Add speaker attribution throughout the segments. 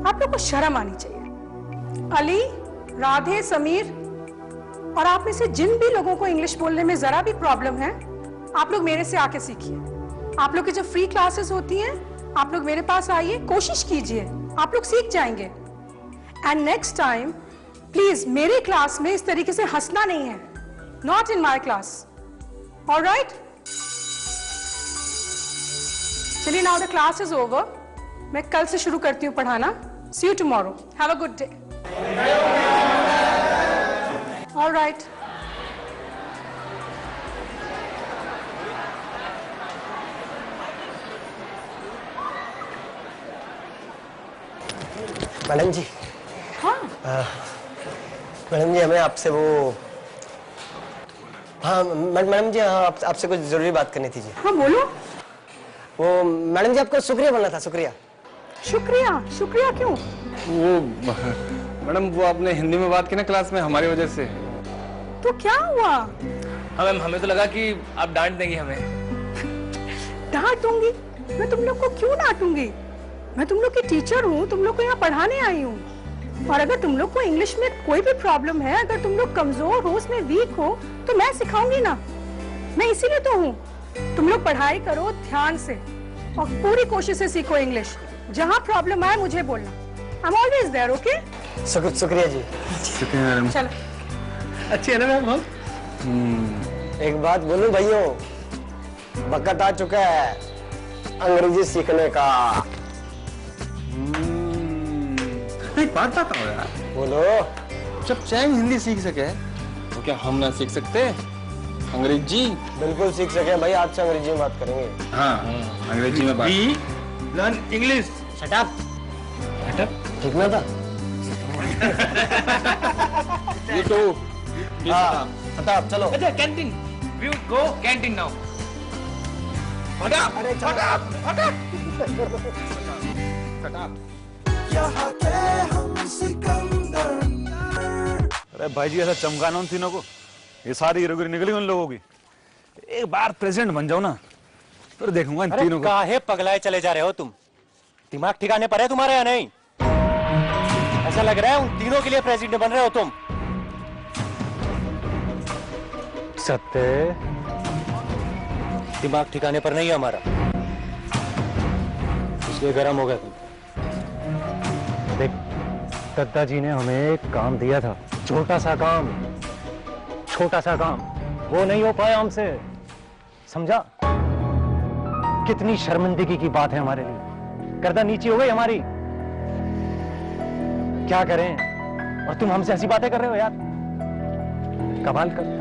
Speaker 1: आप लोग को शर्म आनी चाहिए। अली, राधे, समीर और आप में से जिन भी लोगों को इंग्लिश बोलने में जरा भी प्रॉब्लम है, आप लोग मेरे से आके सीखिए। आप लोग की जो फ्री क्लासेस होती हैं, आप लोग मेरे पास आइए, कोशिश कीजिए, आप लोग सीख जाएंगे। एंड नेक्स्ट टाइम प्लीज मेरे क्लास में इस तरीके से हंसना नहीं है। Not in my class. Alright? चलिए, now the class is over. मैं कल से शुरू करती हूँ पढ़ाना। See you tomorrow. Have a good day. Alright.
Speaker 2: Madam ji.
Speaker 1: हाँ
Speaker 2: मैडम जी, हमें आपसे वो, हाँ मैडम जी, हाँ आपसे कुछ जरूरी बात करनी थी जी।
Speaker 1: हाँ बोलो।
Speaker 2: वो मैडम जी, आपको शुक्रिया बोलना था। शुक्रिया।
Speaker 1: शुक्रिया? शुक्रिया क्यों?
Speaker 3: वो मैडम, वो आपने हिंदी में बात की ना क्लास में, हमारी वजह से।
Speaker 1: तो क्या हुआ?
Speaker 4: हाँ मैम, हमें तो लगा कि आप डांट देंगी हमें।
Speaker 1: डांट दूंगी? मैं तुम लोग को क्यों डांटूंगी? मैं तुम लोग की टीचर हूँ, तुम लोग को यहाँ पढ़ाने आई हूँ। और अगर तुम लोग को इंग्लिश में कोई भी प्रॉब्लम है, अगर तुम लोग कमजोर हो, उसमें वीक हो, तो मैं सिखाऊंगी ना। मैं इसीलिए तो हूँ। तुम लोग पढ़ाई करो ध्यान से और पूरी कोशिश से सीखो इंग्लिश। जहाँ प्रॉब्लम आए मुझे बोलना। I am always there. Okay?
Speaker 2: शुक्रिया जी।
Speaker 3: शुक्रिया मैडम।
Speaker 1: चलो।
Speaker 4: अच्छी है ना मैम? बहुत।
Speaker 2: एक बात बोलूं भाइयों, वक्त आ चुका है अंग्रेजी सीखने का।
Speaker 3: एक बात बताओ यार,
Speaker 2: बोलो।
Speaker 3: जब चैंग हिंदी सीख सके तो क्या हम ना सीख सकते अंग्रेजी?
Speaker 2: बिल्कुल सीख सके भाई, आपसे अंग्रेजी में बात करेंगे।
Speaker 3: हाँ, अंग्रेजी में बात।
Speaker 4: Learn English.
Speaker 2: Shut up. ठीक ना था?
Speaker 3: ये तो
Speaker 2: हाँ, शट चलो।
Speaker 4: अच्छा, canteen. We go canteen now. फटाफट।
Speaker 2: अरे
Speaker 5: अरे भाई जी, ऐसा चमकाना उन तीनों को, ये सारी हीरोगिरी निकली उन लोगों की। एक बार प्रेसिडेंट बन जाओ ना, फिर देखूंगा इन तीनों को।
Speaker 6: काहे पगलाए चले जा रहे हो तुम? दिमाग ठिकाने पर है तुम्हारे या नहीं? ऐसा लग रहा है उन तीनों के लिए प्रेसिडेंट बन रहे हो तुम। सत्य, दिमाग ठिकाने पर नहीं है हमारा, इसलिए गर्म हो गया तुम। देख, दद्दा जी ने हमें एक काम दिया था, छोटा सा काम, वो नहीं हो पाया हमसे, समझा? कितनी शर्मिंदगी की बात है हमारे लिए। गर्दन नीची हो गई हमारी। क्या करें? और तुम हमसे ऐसी बातें कर रहे हो यार, कमाल करते हो।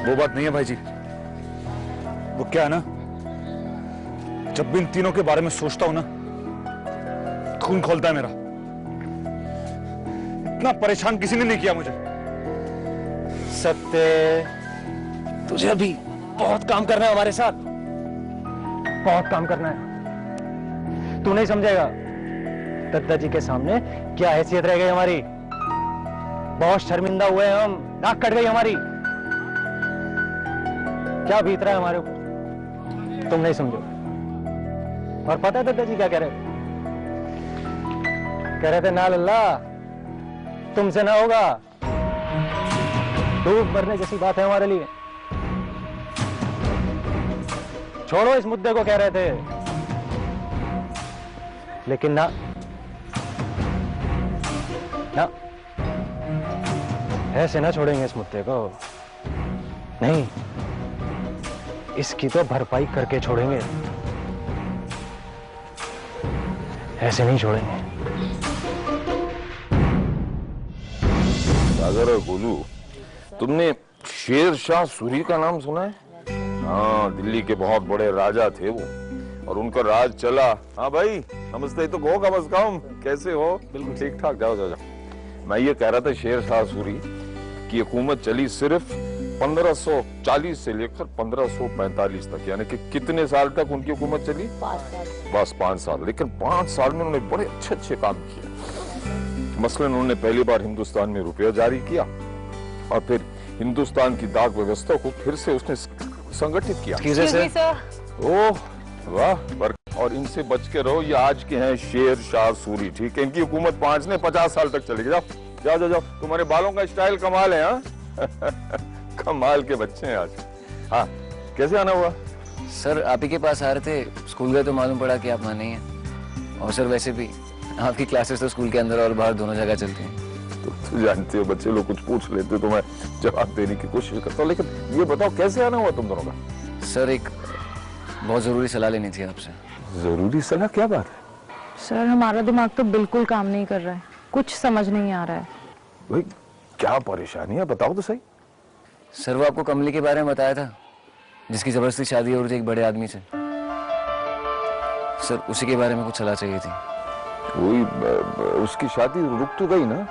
Speaker 5: वो बात नहीं है भाई जी, वो क्या है ना, जब भी इन तीनों के बारे में सोचता हूं ना, खून खोलता है मेरा। इतना परेशान किसी ने नहीं किया मुझे।
Speaker 6: सत्य, तुझे अभी बहुत काम करना है हमारे साथ, बहुत काम करना है। तू नहीं समझेगा, दद्दा जी के सामने क्या हैसियत रह गई हमारी। बहुत शर्मिंदा हुए हम, नाक कट गई हमारी। क्या बीत रहा है हमारे ऊपर, तुम नहीं समझो। और पता है दद्दा जी क्या कह रहे थे? कह रहे थे, ना लल्ला, तुमसे ना होगा, डूब मरने जैसी बात है हमारे लिए। छोड़ो इस मुद्दे को, कह रहे थे, लेकिन ना, ऐसे ना छोड़ेंगे इस मुद्दे को। नहीं, इसकी तो भरपाई करके छोड़ेंगे, ऐसे नहीं छोड़ेंगे।
Speaker 7: सागर और गोलू, तुमने शेर शाह सूरी का नाम सुना है? हाँ, दिल्ली के बहुत बड़े राजा थे वो, और उनका राज चला। हाँ भाई, नमस्ते तो कहो कम से कम, कैसे हो? बिल्कुल ठीक ठाक। जाओ जाओ जाओ। मैं ये कह रहा था, शेर शाह सूरी की हुकूमत चली सिर्फ 1540 से लेकर 1545 तक, यानी कि कितने साल तक उनकी हुकूमत चली? 5 साल। बस 5 साल। लेकिन 5 साल में उन्होंने बड़े अच्छे अच्छे काम किए। मसलन उन्होंने पहली बार हिंदुस्तान में रुपया जारी किया, और फिर हिंदुस्तान की डाक व्यवस्था को फिर से उसने संगठित किया।
Speaker 5: किसे से?
Speaker 7: ओह वाह, और इनसे बच के रहो। ये आज के हैं शेर शाह सूरी, ठीक है? इनकी हुकूमत 5 ने 50 साल तक चलेगी। जाओ जाओ जाओ जाओ, तुम्हारे बालों का स्टाइल कमाल है। हाँ कमाल के बच्चे हैं आज। हाँ कैसे आना हुआ?
Speaker 8: सर आप ही के पास आ रहे थे, स्कूल गए तो मालूम पड़ा कि आप वहाँ नहीं हैं। और सर वैसे भी आपकी क्लासेस तो स्कूल के अंदर और बाहर दोनों जगह चलती हैं।
Speaker 7: तो जानते हो बच्चे लोग कुछ पूछ लेते तो मैं जवाब देने की कोशिश करता हूँ, लेकिन ये बताओ कैसे आना हुआ तुम दोनों का?
Speaker 8: सर एक बहुत ज़रूरी सलाह लेनी थी आपसे।
Speaker 7: जरूरी सलाह? क्या बात है?
Speaker 9: सर हमारा दिमाग तो बिल्कुल काम नहीं कर रहा है, कुछ समझ नहीं आ रहा है।
Speaker 7: भाई क्या परेशानी है बताओ तो सही।
Speaker 8: सर वो आपको कमली के बारे में बताया था, जिसकी जबरदस्ती शादी हो रही थी एक बड़े आदमी से। सर उसी के बारे में कुछ सलाह चाहिए थी।
Speaker 7: वही उसकी शादी रुक तो गई ना?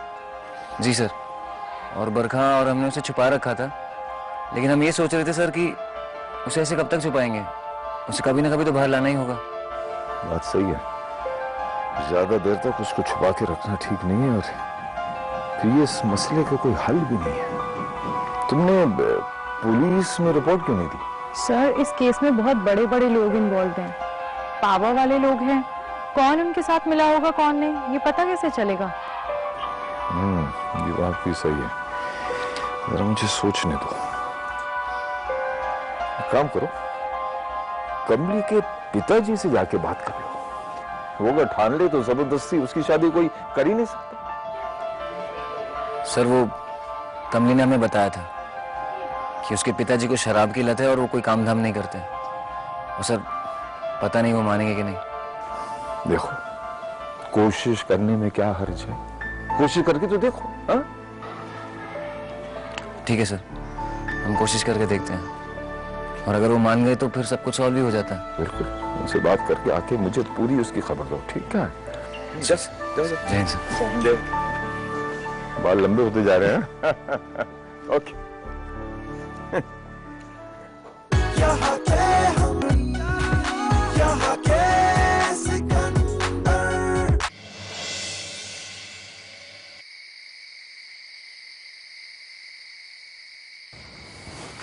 Speaker 8: जी सर, और बरखा और हमने उसे छुपा रखा था, लेकिन हम ये सोच रहे थे सर कि उसे ऐसे कब तक छुपाएंगे, उसे कभी ना कभी तो बाहर लाना ही होगा।
Speaker 7: बात सही है, ज्यादा देर तक उसको छुपा के रखना ठीक नहीं है, और फिर इस मसले का कोई हल भी नहीं है। तुमने पुलिस में रिपोर्ट क्यों नहीं दी?
Speaker 9: सर इस केस में बहुत बड़े बड़े लोग इन्वॉल्व हैं, पावर वाले लोग हैं, कौन उनके साथ मिला होगा कौन नहीं, ये पता कैसे चलेगा?
Speaker 7: ये बात भी सही है, जरा मुझे सोचने दो। एक काम करो, कमली के पिताजी से जाके बात कर लो, वो अगर ठान ले तो जबरदस्ती उसकी शादी कोई कर ही नहीं सकता।
Speaker 8: सर वो कमली ने हमें बताया था कि उसके पिताजी को शराब की लत है और वो कोई काम धाम नहीं करते। और सर पता नहीं वो मानेंगे कि नहीं।
Speaker 7: देखो कोशिश करने में क्या हर्ज है, कोशिश करके तो देखो। हाँ
Speaker 8: ठीक है सर, हम कोशिश करके देखते हैं, और अगर वो मान गए तो फिर सब कुछ सॉल्व भी हो जाता है।
Speaker 7: बिल्कुल, उनसे बात करके आके मुझे पूरी उसकी खबर दो, ठीक है?
Speaker 8: जय हिंद सर।
Speaker 7: बाल लंबे होते जा रहे हैं। ओके।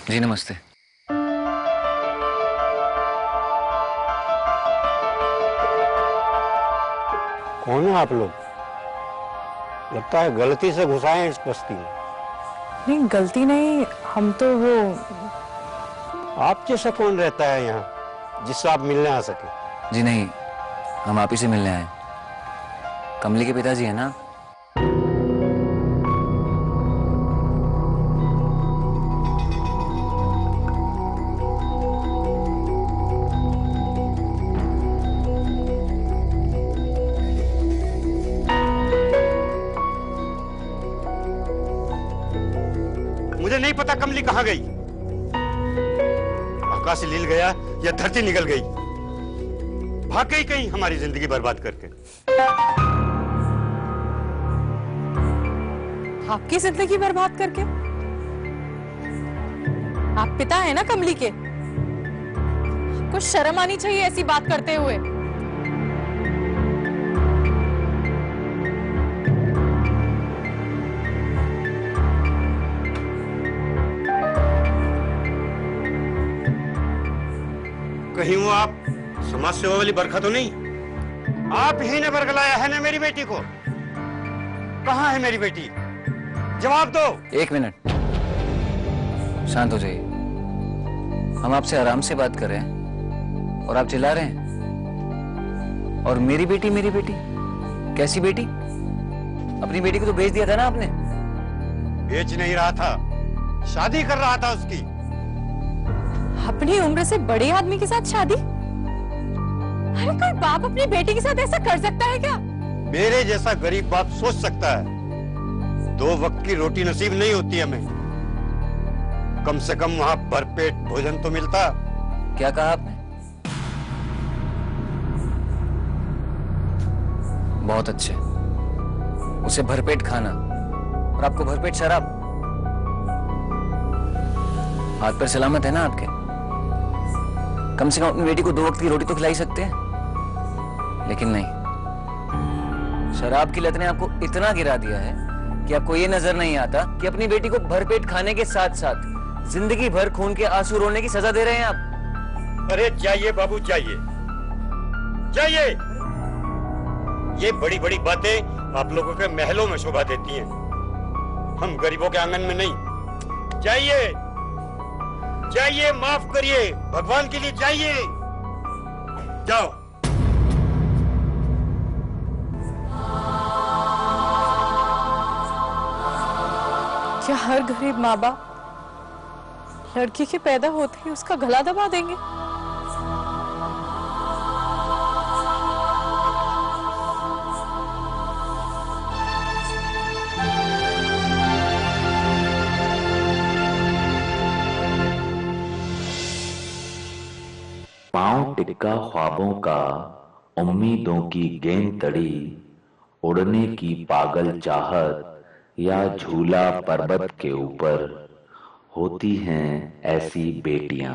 Speaker 8: जी नमस्ते।
Speaker 2: कौन है आप लोग? लगता है गलती से घुसाए हैं इस बस्ती में।
Speaker 9: नहीं गलती नहीं, हम तो वो
Speaker 2: आप जैसा कौन रहता है यहाँ जिससे आप मिलने आ सके?
Speaker 8: जी नहीं, हम आप ही से मिलने आए। कमली के पिताजी है ना?
Speaker 2: मुझे नहीं पता कमली कहाँ गई, आकाश लील गया या धरती निकल गई, भाग गई कहीं हमारी जिंदगी बर्बाद करके।
Speaker 9: आपकी जिंदगी बर्बाद करके? आप पिता है ना कमली के, आपको शर्म आनी चाहिए ऐसी बात करते हुए।
Speaker 2: कहीं वो आप समाज सेवा वाली बरखा तो नहीं? आप ही ने बरगलाया है ना मेरी बेटी को? कहाँ है मेरी बेटी? जवाब दो।
Speaker 8: एक मिनट, शांत हो जाइए। हम आपसे आराम से बात कर रहे हैं और आप चिल्ला रहे हैं। और मेरी बेटी कैसी बेटी? अपनी बेटी को तो बेच दिया था ना आपने।
Speaker 2: बेच नहीं रहा था, शादी कर रहा था उसकी।
Speaker 9: अपनी उम्र से बड़े आदमी के साथ शादी? अरे कोई बाप अपनी बेटी के साथ ऐसा कर सकता है क्या?
Speaker 2: मेरे जैसा गरीब बाप सोच सकता है। 2 वक्त की रोटी नसीब नहीं होती हमें, कम से कम वहां भरपेट भोजन तो मिलता।
Speaker 8: क्या कहा आपने? बहुत अच्छे, उसे भरपेट खाना और आपको भरपेट शराब। हाथ पर सलामत है ना आपके? कम से कम अपनी बेटी को 2 वक्त की रोटी तो खिला ही सकते हैं। लेकिन नहीं, शराब की लत ने आपको इतना गिरा दिया है कि आपको ये नजर नहीं आता कि अपनी बेटी को भरपेट खाने के साथ साथ जिंदगी भर खून के आंसू रोने की सजा दे रहे हैं आप।
Speaker 2: अरे जाइए बाबू जाइए, जाइए। ये बड़ी बड़ी बातें आप लोगों के महलों में शोभा देती हैं, हम गरीबों के आंगन में नहीं। जाइए जाइए, माफ करिए, भगवान के लिए जाइए, जाओ।
Speaker 9: क्या हर गरीब माँ बाप लड़की के पैदा होते ही उसका गला दबा देंगे?
Speaker 10: पांव टिक्का ख्वाबों का, उम्मीदों की गेंद तड़ी, उड़ने की पागल चाहत या झूला पर्वत के ऊपर, होती हैं ऐसी बेटियां।